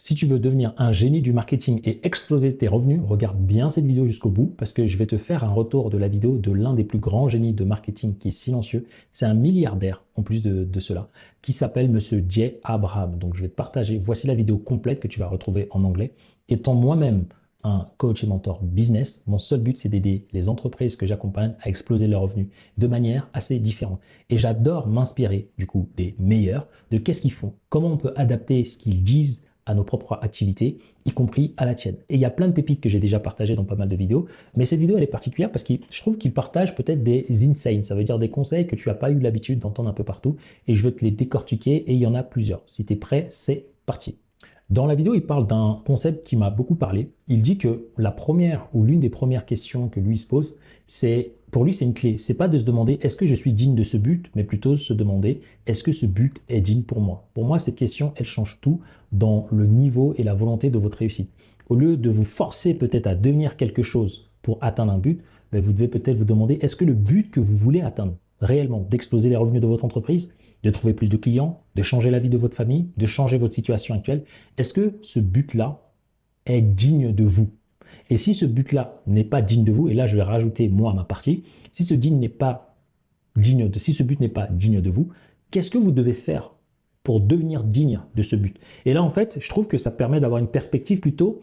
Si tu veux devenir un génie du marketing et exploser tes revenus, regarde bien cette vidéo jusqu'au bout parce que je vais te faire un retour de la vidéo de l'un des plus grands génies de marketing qui est silencieux. C'est un milliardaire en plus de cela qui s'appelle Monsieur Jay Abraham. Donc je vais te partager, voici la vidéo complète que tu vas retrouver en anglais. Étant moi-même un coach et mentor business, mon seul but c'est d'aider les entreprises que j'accompagne à exploser leurs revenus de manière assez différente. Et j'adore m'inspirer du coup des meilleurs, de qu'est-ce qu'ils font, comment on peut adapter ce qu'ils disent à nos propres activités, y compris à la tienne. Et il y a plein de pépites que j'ai déjà partagées dans pas mal de vidéos, mais cette vidéo elle est particulière parce que je trouve qu'il partage peut-être des insights, ça veut dire des conseils que tu n'as pas eu l'habitude d'entendre un peu partout, et je veux te les décortiquer, et il y en a plusieurs. Si tu es prêt, c'est parti. Dans la vidéo, il parle d'un concept qui m'a beaucoup parlé. Il dit que la première ou l'une des premières questions que lui se pose, c'est pour lui c'est une clé. C'est pas de se demander est-ce que je suis digne de ce but, mais plutôt se demander est-ce que ce but est digne pour moi. Pour moi, cette question, elle change tout dans le niveau et la volonté de votre réussite. Au lieu de vous forcer peut-être à devenir quelque chose pour atteindre un but, vous devez peut-être vous demander est-ce que le but que vous voulez atteindre réellement, d'exploser les revenus de votre entreprise, de trouver plus de clients, de changer la vie de votre famille, de changer votre situation actuelle, est-ce que ce but-là est digne de vous? Et si ce but-là n'est pas digne de vous, et là je vais rajouter moi ma partie, si ce but n'est pas digne de vous, qu'est-ce que vous devez faire pour devenir digne de ce but? Et là en fait, je trouve que ça permet d'avoir une perspective plutôt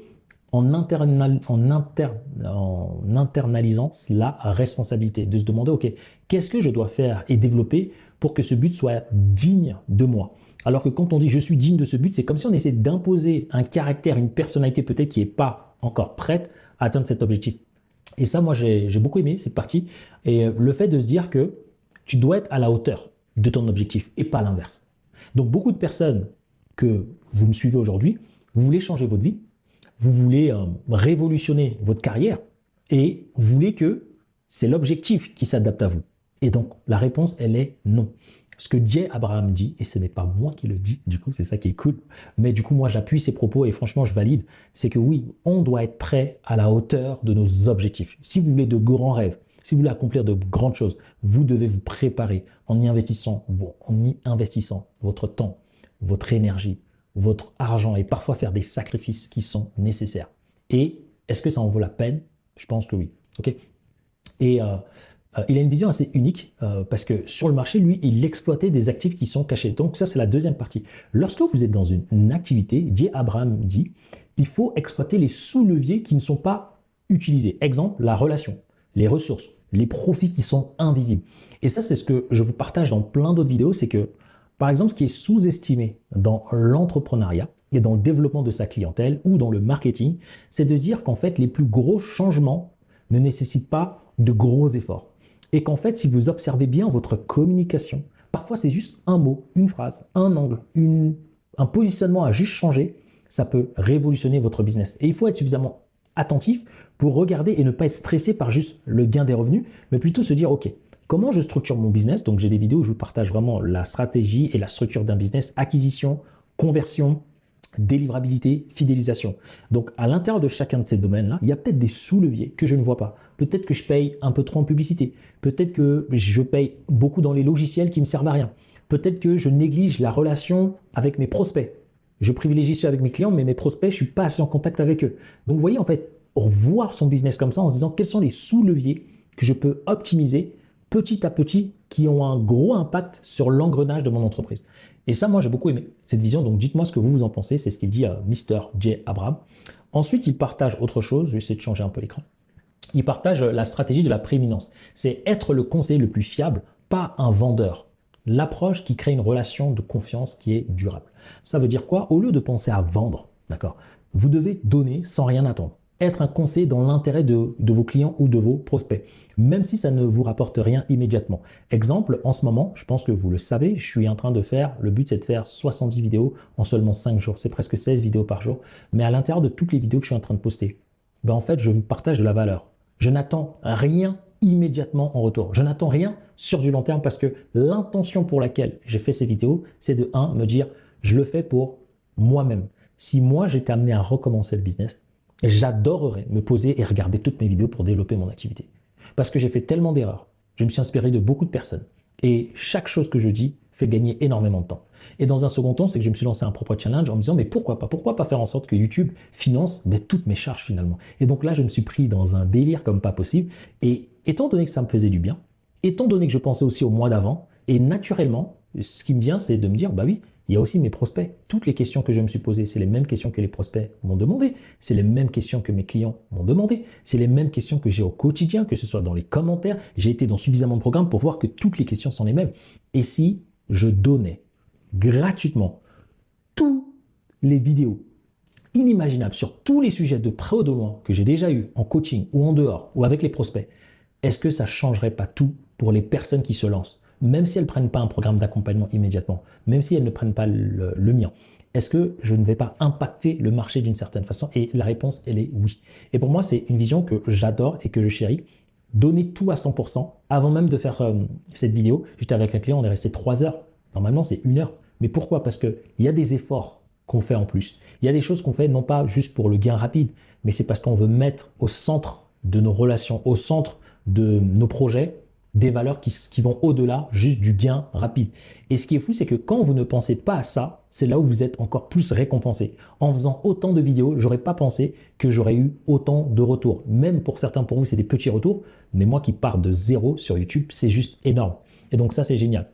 en internalisant la responsabilité, de se demander, ok, qu'est-ce que je dois faire et développer pour que ce but soit digne de moi? Alors que quand on dit je suis digne de ce but, c'est comme si on essaie d'imposer un caractère, une personnalité peut-être qui n'est pas encore prête à atteindre cet objectif. Et ça, moi, j'ai beaucoup aimé cette partie. Et le fait de se dire que tu dois être à la hauteur de ton objectif et pas l'inverse. Donc, beaucoup de personnes que vous me suivez aujourd'hui, vous voulez changer votre vie, vous voulez révolutionner votre carrière et vous voulez que c'est l'objectif qui s'adapte à vous. Et donc, la réponse, elle est non. Ce que Jay Abraham dit, et ce n'est pas moi qui le dis, du coup, c'est ça qui est cool, mais du coup, moi, j'appuie ses propos et franchement, je valide, c'est que oui, on doit être prêt à la hauteur de nos objectifs. Si vous voulez de grands rêves, si vous voulez accomplir de grandes choses, vous devez vous préparer en y investissant votre temps, votre énergie, votre argent et parfois faire des sacrifices qui sont nécessaires. Et est-ce que ça en vaut la peine? Je pense que oui. Okay, et il a une vision assez unique parce que sur le marché, lui, il exploitait des actifs qui sont cachés. Donc ça, c'est la deuxième partie. Lorsque vous êtes dans une activité, Jay Abraham dit, il faut exploiter les sous-leviers qui ne sont pas utilisés. Exemple, la relation, les ressources, les profits qui sont invisibles. Et ça, c'est ce que je vous partage dans plein d'autres vidéos, c'est que, par exemple, ce qui est sous-estimé dans l'entrepreneuriat et dans le développement de sa clientèle ou dans le marketing, c'est de dire qu'en fait, les plus gros changements ne nécessitent pas de gros efforts. Et qu'en fait, si vous observez bien votre communication, parfois c'est juste un mot, une phrase, un angle, un positionnement à juste changer, ça peut révolutionner votre business. Et il faut être suffisamment attentif pour regarder et ne pas être stressé par juste le gain des revenus, mais plutôt se dire, ok, comment je structure mon business? Donc j'ai des vidéos où je vous partage vraiment la stratégie et la structure d'un business, acquisition, conversion, délivrabilité, fidélisation. Donc à l'intérieur de chacun de ces domaines-là, il y a peut-être des sous-leviers que je ne vois pas. Peut-être que je paye un peu trop en publicité. Peut-être que je paye beaucoup dans les logiciels qui ne me servent à rien. Peut-être que je néglige la relation avec mes prospects. Je privilégie ceux avec mes clients, mais mes prospects, je ne suis pas assez en contact avec eux. Donc vous voyez, en fait, revoir son business comme ça en se disant quels sont les sous-leviers que je peux optimiser petit à petit qui ont un gros impact sur l'engrenage de mon entreprise. Et ça, moi, j'ai beaucoup aimé cette vision. Donc, dites-moi ce que vous en pensez. C'est ce qu'il dit à Mr. Jay Abraham. Ensuite, il partage autre chose. Je vais essayer de changer un peu l'écran. Il partage la stratégie de la prééminence. C'est être le conseiller le plus fiable, pas un vendeur. L'approche qui crée une relation de confiance qui est durable. Ça veut dire quoi? Au lieu de penser à vendre, d'accord, vous devez donner sans rien attendre. Être un conseiller dans l'intérêt de vos clients ou de vos prospects, même si ça ne vous rapporte rien immédiatement. Exemple, en ce moment, je pense que vous le savez, je suis en train de faire, le but c'est de faire 70 vidéos en seulement 5 jours. C'est presque 16 vidéos par jour. Mais à l'intérieur de toutes les vidéos que je suis en train de poster, en fait, je vous partage de la valeur. Je n'attends rien immédiatement en retour. Je n'attends rien sur du long terme parce que l'intention pour laquelle j'ai fait ces vidéos, c'est de me dire, je le fais pour moi-même. Si moi, j'étais amené à recommencer le business, j'adorerais me poser et regarder toutes mes vidéos pour développer mon activité. Parce que j'ai fait tellement d'erreurs. Je me suis inspiré de beaucoup de personnes. Et chaque chose que je dis fait gagner énormément de temps. Et dans un second temps, c'est que je me suis lancé un propre challenge en me disant, mais pourquoi pas? Pourquoi pas faire en sorte que YouTube finance toutes mes charges finalement? Et donc là, je me suis pris dans un délire comme pas possible. Et étant donné que ça me faisait du bien, étant donné que je pensais aussi au mois d'avant, et naturellement, ce qui me vient, c'est de me dire, bah oui, il y a aussi mes prospects. Toutes les questions que je me suis posées, c'est les mêmes questions que les prospects m'ont demandé. C'est les mêmes questions que mes clients m'ont demandé. C'est les mêmes questions que j'ai au quotidien, que ce soit dans les commentaires. J'ai été dans suffisamment de programmes pour voir que toutes les questions sont les mêmes. Et si je donnais gratuitement toutes les vidéos inimaginables sur tous les sujets de près ou de loin que j'ai déjà eu en coaching ou en dehors ou avec les prospects, est-ce que ça ne changerait pas tout pour les personnes qui se lancent? Même si elles ne prennent pas un programme d'accompagnement immédiatement, même si elles ne prennent pas le mien, est-ce que je ne vais pas impacter le marché d'une certaine façon? Et la réponse, elle est oui. Et pour moi, c'est une vision que j'adore et que je chéris. Donner tout à 100%. Avant même de faire cette vidéo, j'étais avec un client, on est resté 3 heures. Normalement, c'est 1 heure. Mais pourquoi? Parce qu'il y a des efforts qu'on fait en plus. Il y a des choses qu'on fait non pas juste pour le gain rapide, mais c'est parce qu'on veut mettre au centre de nos relations, au centre de nos projets, des valeurs qui vont au-delà juste du gain rapide. Et ce qui est fou, c'est que quand vous ne pensez pas à ça, c'est là où vous êtes encore plus récompensé. En faisant autant de vidéos, j'aurais pas pensé que j'aurais eu autant de retours. Même pour certains, pour vous, c'est des petits retours, mais moi qui pars de zéro sur YouTube, c'est juste énorme. Et donc ça, c'est génial.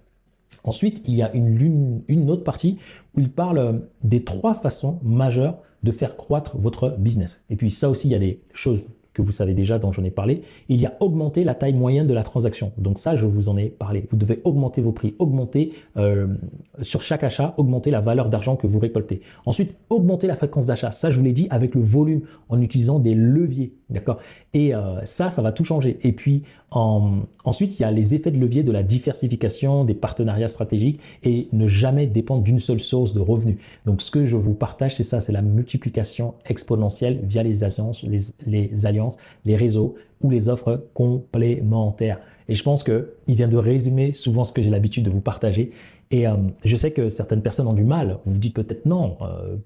Ensuite, il y a une autre partie où il parle des 3 façons majeures de faire croître votre business. Et puis ça aussi, il y a des choses que vous savez déjà, dont j'en ai parlé. Il y a augmenter la taille moyenne de la transaction. Donc ça, je vous en ai parlé. Vous devez augmenter vos prix, augmenter sur chaque achat, augmenter la valeur d'argent que vous récoltez. Ensuite, augmenter la fréquence d'achat. Ça, je vous l'ai dit, avec le volume, en utilisant des leviers. D'accord? Et ça va tout changer. Et puis, ensuite, il y a les effets de levier de la diversification, des partenariats stratégiques et ne jamais dépendre d'une seule source de revenus. Donc, ce que je vous partage, c'est ça, c'est la multiplication exponentielle via les alliances, les réseaux ou les offres complémentaires. Et je pense qu'il vient de résumer souvent ce que j'ai l'habitude de vous partager. Et je sais que certaines personnes ont du mal. Vous vous dites peut-être non,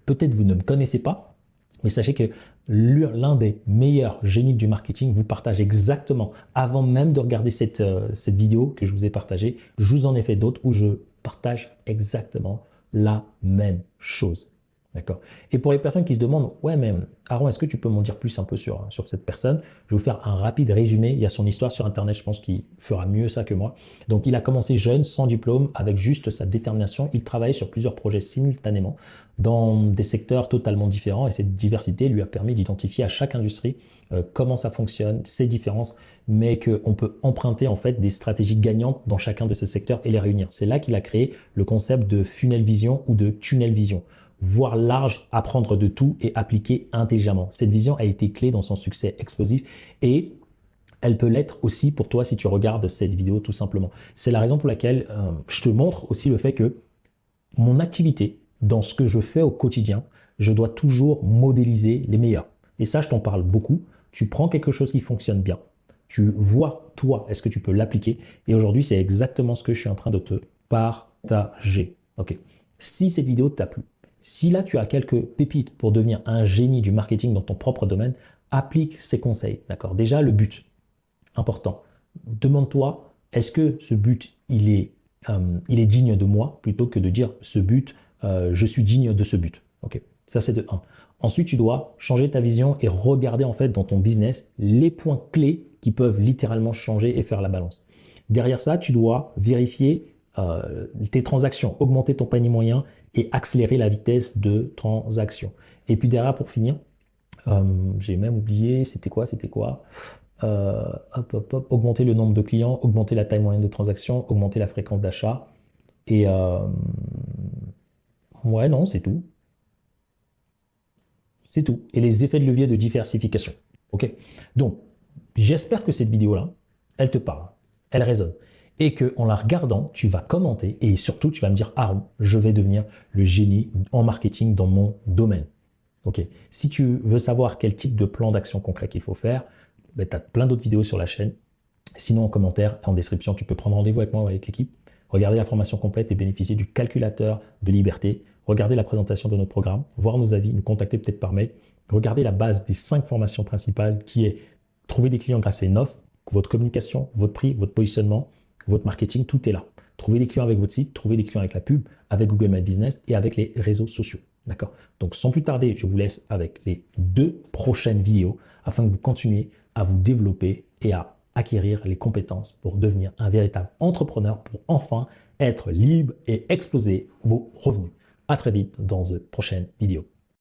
peut-être vous ne me connaissez pas. Mais sachez que l'un des meilleurs génies du marketing vous partage exactement, avant même de regarder cette vidéo que je vous ai partagée, je vous en ai fait d'autres où je partage exactement la même chose. D'accord? Et pour les personnes qui se demandent, ouais, mais Aaron, est-ce que tu peux m'en dire plus un peu sur cette personne? Je vais vous faire un rapide résumé. Il y a son histoire sur Internet, je pense qu'il fera mieux ça que moi. Donc, il a commencé jeune, sans diplôme, avec juste sa détermination. Il travaillait sur plusieurs projets simultanément dans des secteurs totalement différents et cette diversité lui a permis d'identifier à chaque industrie comment ça fonctionne, ses différences, mais qu'on peut emprunter en fait des stratégies gagnantes dans chacun de ces secteurs et les réunir. C'est là qu'il a créé le concept de funnel vision ou de tunnel vision. Voir large, apprendre de tout et appliquer intelligemment. Cette vision a été clé dans son succès explosif et elle peut l'être aussi pour toi si tu regardes cette vidéo tout simplement. C'est la raison pour laquelle je te montre aussi le fait que mon activité, dans ce que je fais au quotidien, je dois toujours modéliser les meilleurs. Et ça, je t'en parle beaucoup. Tu prends quelque chose qui fonctionne bien. Tu vois, toi, est-ce que tu peux l'appliquer? Et aujourd'hui, c'est exactement ce que je suis en train de te partager. Ok. Si cette vidéo t'a plu, si là, tu as quelques pépites pour devenir un génie du marketing dans ton propre domaine, applique ces conseils. D'accord? Déjà, le but, important. Demande-toi, est-ce que ce but, il est digne de moi, plutôt que de dire ce but, je suis digne de ce but. Ok, ça c'est de 1. Ensuite, tu dois changer ta vision et regarder en fait dans ton business les points clés qui peuvent littéralement changer et faire la balance. Derrière ça, tu dois vérifier tes transactions, augmenter ton panier moyen et accélérer la vitesse de transaction. Et puis derrière, pour finir, j'ai même oublié, c'était quoi? Augmenter le nombre de clients, augmenter la taille moyenne de transaction, augmenter la fréquence d'achat. Et ouais, non, c'est tout. C'est tout. Et les effets de levier de diversification. OK? Donc, j'espère que cette vidéo-là, elle te parle, elle résonne. Et qu'en la regardant, tu vas commenter et surtout, tu vas me dire, Aaron, je vais devenir le génie en marketing dans mon domaine. OK? Si tu veux savoir quel type de plan d'action concret qu'il faut faire, ben, tu as plein d'autres vidéos sur la chaîne. Sinon, en commentaire, en description, tu peux prendre rendez-vous avec moi ou avec l'équipe, regarder la formation complète et bénéficier du calculateur de liberté, regarder la présentation de notre programme, voir nos avis, nous contacter peut-être par mail, regarder la base des 5 formations principales qui est trouver des clients grâce à une offre, votre communication, votre prix, votre positionnement, votre marketing, tout est là. trouver des clients avec votre site, trouver des clients avec la pub, avec Google My Business et avec les réseaux sociaux. D'accord? Donc, sans plus tarder, je vous laisse avec les 2 prochaines vidéos afin que vous continuiez à vous développer et à acquérir les compétences pour devenir un véritable entrepreneur, pour enfin être libre et exploser vos revenus. À très vite dans de prochaines vidéos.